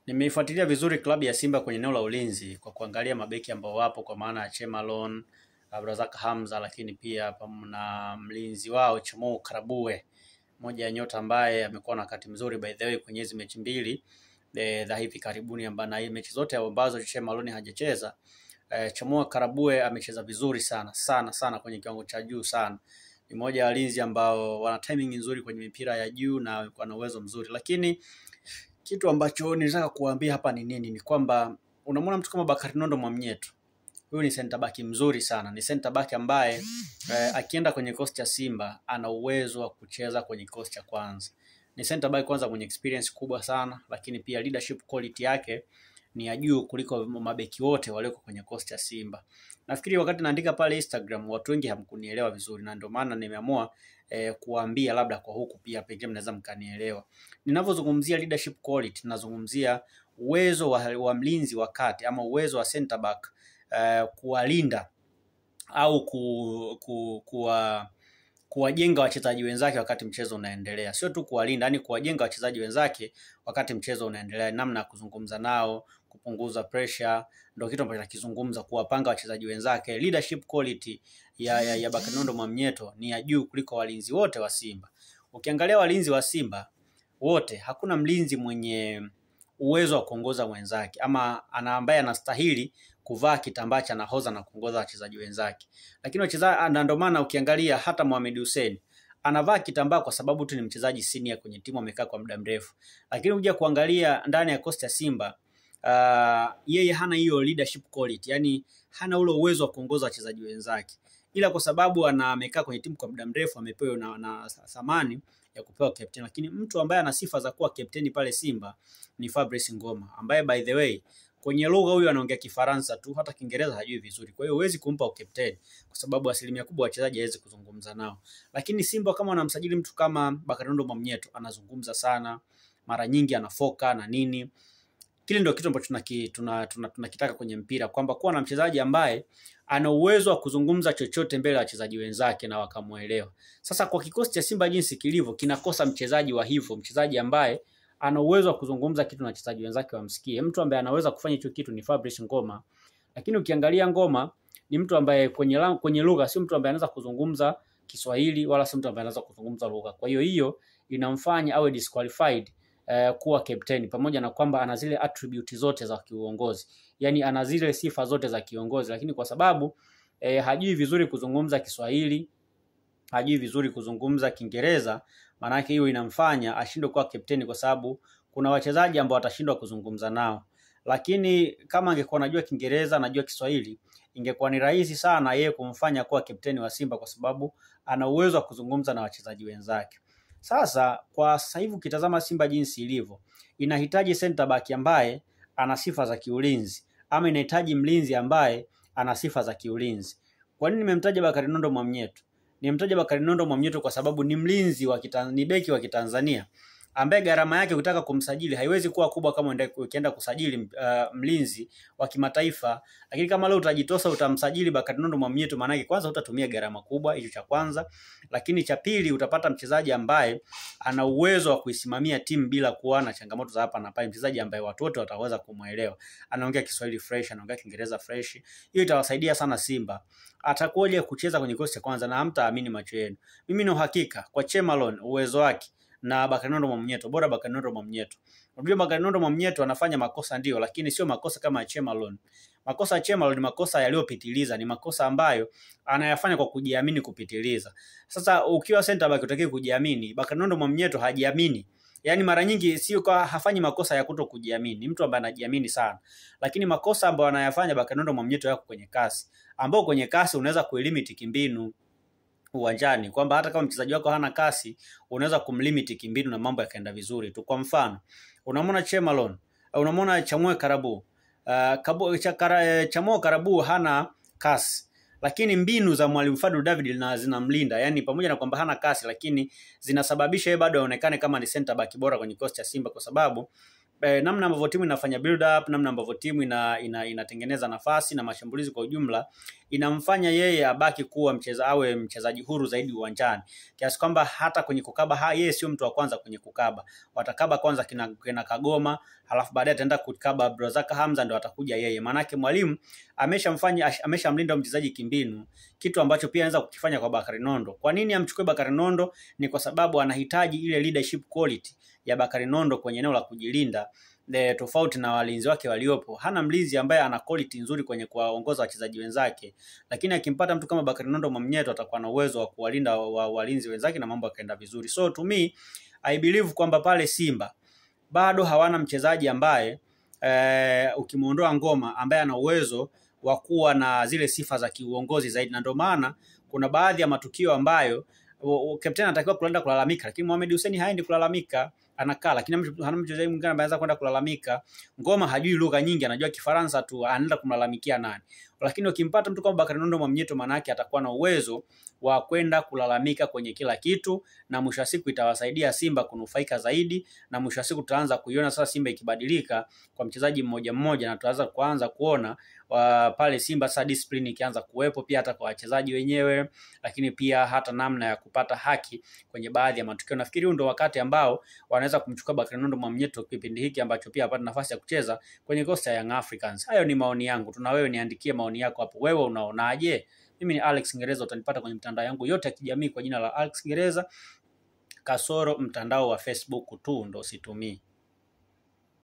Nimeifuatilia vizuri klabu ya Simba kwenye eneo la ulinzi kwa kuangalia mabeki ambao wapo kwa maana ya Chemalon, Abdrazak Hamza, lakini pia na mlinzi wao Chamo Karabue, moja ya nyota ambaye amekuwa na wakati mzuri by the way kwenye hizo mechi mbili za hivi karibuni, ambapo mechi zote ambazo Chemalon hajacheza, Chamo Karabue amecheza vizuri sana kwenye kiwango cha juu sana. Ni moja ya walinzi ambao wana timing nzuri kwenye mipira ya juu na wana uwezo mzuri, lakini kitu ambacho nilitaka kuambia hapa ni nini? Ni kwamba unamwona mtu kama Bakari Nondo Mwamnyeto. Huyu ni center back mzuri sana. Ni center back ambaye akienda kwenye kikosi cha Simba ana uwezo wa kucheza kwenye kikosi cha kwanza. Ni center back kwanza mwenye experience kubwa sana, lakini pia leadership quality yake ni ya juu kuliko mabeki wote walioko kwenye kikosi cha Simba. Nafikiri wakati naandika pale Instagram watu wengi hamkunielewa vizuri, na ndio maana nimeamua kuambia labda kwa huku pia pengine mnaweza mkanielewa. Ninapozungumzia leadership quality ninazungumzia uwezo wa mlinzi wa kati ama uwezo wa center back kuwalinda au kuwajenga wachezaji wenzake wakati mchezo unaendelea. Sio tu kuwalinda, yani kuwajenga wachezaji wenzake wakati mchezo unaendelea, namna ya kuzungumza nao, kupunguza pressure, ndio kitu ambacho nakizungumza, kuwapanga wachezaji wenzake. Leadership quality ya Bakari Nondo Mwamnyeto ni ya juu kuliko walinzi wote wa Simba. Ukiangalia walinzi wa Simba wote, hakuna mlinzi mwenye uwezo wa kuongoza wenzake ama ambaye anastahili kuvaa kitambaa cha nahodha na kuongoza wachezaji wenzake. Lakini wachezaji, ndio maana ukiangalia hata Mohamed Hussein anavaa kitambaa kwa sababu tu ni mchezaji senior kwenye timu, amekaa kwa muda mrefu. Lakini ukija kuangalia ndani ya kosti ya Simba, yeye hana hiyo leadership quality, yani hana ule uwezo wa kuongoza wachezaji wenzake. Ila kwa sababu amekaa kwenye timu kwa muda mrefu, amepewa na thamani ya kupewa captain. Lakini mtu ambaye ana sifa za kuwa captain pale Simba ni Fabrice Ngoma, ambaye by the way kwenye lugha huyu anaongea Kifaransa tu, hata Kiingereza hajui vizuri. Kwa hiyo huwezi kumpa captain kwa sababu asilimia kubwa wachezaji hawezi kuzungumza nao. Lakini Simba kama wanamsajili mtu kama Bakari Nondo Mwamnyeto, anazungumza sana, mara nyingi anafoka na nini. Kile ndio kitu ambacho tunakitaka kwenye mpira, kwamba kuwa na mchezaji ambaye ana uwezo wa kuzungumza chochote mbele ya wachezaji wenzake na wakamuelewa. Sasa kwa kikosi cha Simba jinsi kilivyo, kinakosa mchezaji wa hivyo, mchezaji ambaye ana uwezo wa kuzungumza kitu na wachezaji wenzake wamsikie. Mtu ambaye anaweza kufanya hicho kitu ni Fabrice Ngoma. Lakini ukiangalia Ngoma ni mtu ambaye kwenye lugha sio mtu ambaye anaweza kuzungumza Kiswahili, wala sio mtu ambaye anaweza kuzungumza lugha. Kwa hiyo inamfanya awe disqualified kuwa captain, pamoja na kwamba ana zile attribute zote za kiuongozi. Yani ana zile sifa zote za kiongozi, lakini kwa sababu hajui vizuri kuzungumza Kiswahili, hajui vizuri kuzungumza Kiingereza, maana yake hiyo inamfanya ashindwe kuwa captain, kwa sababu kuna wachezaji ambao watashindwa kuzungumza nao. Lakini kama angekuwa anajua Kiingereza, anajua Kiswahili, ingekuwa ni rahisi sana yeye kumfanya kuwa captain wa Simba, kwa sababu ana uwezo wa kuzungumza na wachezaji wenzake. Sasa kwa sasa hivi ukitazama Simba jinsi ilivyo, inahitaji center back ambaye ana sifa za kiulinzi, ama inahitaji mlinzi ambaye ana sifa za kiulinzi. Kwa nini nimemtaja Bakari Nondo Mwamnyeto? Nimemtaja Bakari Nondo Mwamnyeto kwa sababu ni mlinzi ni beki wa Kitanzania ambaye gharama yake ukitaka kumsajili haiwezi kuwa kubwa kama ukienda kusajili mlinzi wa kimataifa. Lakini kama leo utajitosa utamsajili Bakari Nondo Mwamnyeto, maana yake kwanza utatumia gharama kubwa, hicho cha kwanza. Lakini cha pili, utapata mchezaji ambaye ana uwezo wa kuisimamia timu bila kuwa na changamoto za hapa na pale, mchezaji ambaye watu wote wataweza kumuelewa. Anaongea Kiswahili fresh, anaongea Kiingereza fresh. Hiyo itawasaidia sana Simba. Atakuja kucheza kwenye kikosi cha kwanza na hamtaamini macho yenu. Mimi na uhakika kwa Chemalon uwezo wake na Bakari Nondo Mwamnyeto, bora Bakari Nondo Mwamnyeto. Unajua Bakari Nondo Mwamnyeto anafanya makosa ndio, lakini sio makosa kama ya Chemalon. Makosa ya Chemalon ni makosa yaliyopitiliza, ni makosa ambayo anayafanya kwa kujiamini kupitiliza. Sasa ukiwa center back utaki kujiamini, Bakari Nondo Mwamnyeto hajiamini. Yaani mara nyingi sio kwa hafanyi makosa ya kuto kujiamini, ni mtu ambaye anajiamini sana. Lakini makosa ambayo anayafanya Bakari Nondo Mwamnyeto yako kwenye kasi, ambao kwenye kasi unaweza kulimit kimbinu uwanjani, kwamba hata kama mchezaji wako hana kasi unaweza kumlimit kimbinu na mambo yakaenda vizuri tu. Kwa mfano, unamwona Chemalon, unamwona Chamo Karabue. Chamo Karabue hana kasi, lakini mbinu za Mwalimu Fadlu David zinamlinda. Yani pamoja na kwamba hana kasi, lakini zinasababisha yeye bado aonekane kama ni center back bora kwenye kikosi cha Simba, kwa sababu namna ambavyo timu inafanya build up, namna ambavyo timu inatengeneza nafasi na mashambulizi kwa ujumla, inamfanya yeye abaki kuwa awe mchezaji huru zaidi uwanjani, kiasi kwamba hata kwenye kukaba yeye sio mtu wa kwanza kwenye kukaba. Watakaba kwanza kina Kagoma, halafu baadaye ataenda kukaba Brazaka Hamza, ndio atakuja yeye. Maana yake mwalimu ameshamlinda mchezaji kimbinu, kitu ambacho pia anaweza kukifanya kwa Bakari Nondo. Kwa nini amchukue Bakari Nondo? Ni kwa sababu anahitaji ile leadership quality ya Bakari Nondo kwenye eneo la kujilinda, tofauti na walinzi wake waliopo. Hana mlinzi ambaye ana quality nzuri kwenye kuwaongoza wachezaji wenzake, lakini akimpata mtu kama Bakari Nondo Mwamnyeto atakuwa na uwezo wa kuwalinda walinzi wenzake na mambo yakaenda vizuri. So to me I believe kwamba pale Simba bado hawana mchezaji ambaye ukimuondoa Ngoma ambaye ana uwezo wa kuwa na zile sifa za kiuongozi zaidi, na ndio maana kuna baadhi ya matukio ambayo captain anatakiwa kulenda kulalamika, lakini Mohamed Hussein haendi kulalamika, anakaa. Lakini hana mchezaji mwingine ambaye anaweza kwenda kulalamika. Ngoma hajui lugha nyingi, anajua Kifaransa tu, anaenda kumlalamikia nani? Lakini ukimpata mtu kama Bakari Nondo Mwamnyeto, maana yake atakuwa na uwezo wa kwenda kulalamika kwenye kila kitu, na mwisho wa siku itawasaidia Simba kunufaika zaidi, na mwisho wa siku tutaanza kuiona sasa Simba ikibadilika kwa mchezaji mmoja mmoja, na tutaanza kuona pale Simba sasa discipline ikianza kuwepo pia hata kwa wachezaji wenyewe, lakini pia hata namna ya kupata haki kwenye baadhi ya matukio. Nafikiri ndio wakati ambao wanaweza kumchukua Bakari Nondo Mwamnyeto kipindi hiki ambacho pia hapata nafasi ya kucheza kwenye kosta ya Young Africans. Hayo ni maoni yangu. Tuna wewe niandikie maoni yako hapo. Wewe unaonaje? Mimi ni Alex Ngereza, utanipata kwenye mitandao yangu yote ya kijamii kwa jina la Alex Ngereza, kasoro mtandao wa Facebook tu ndo situmii.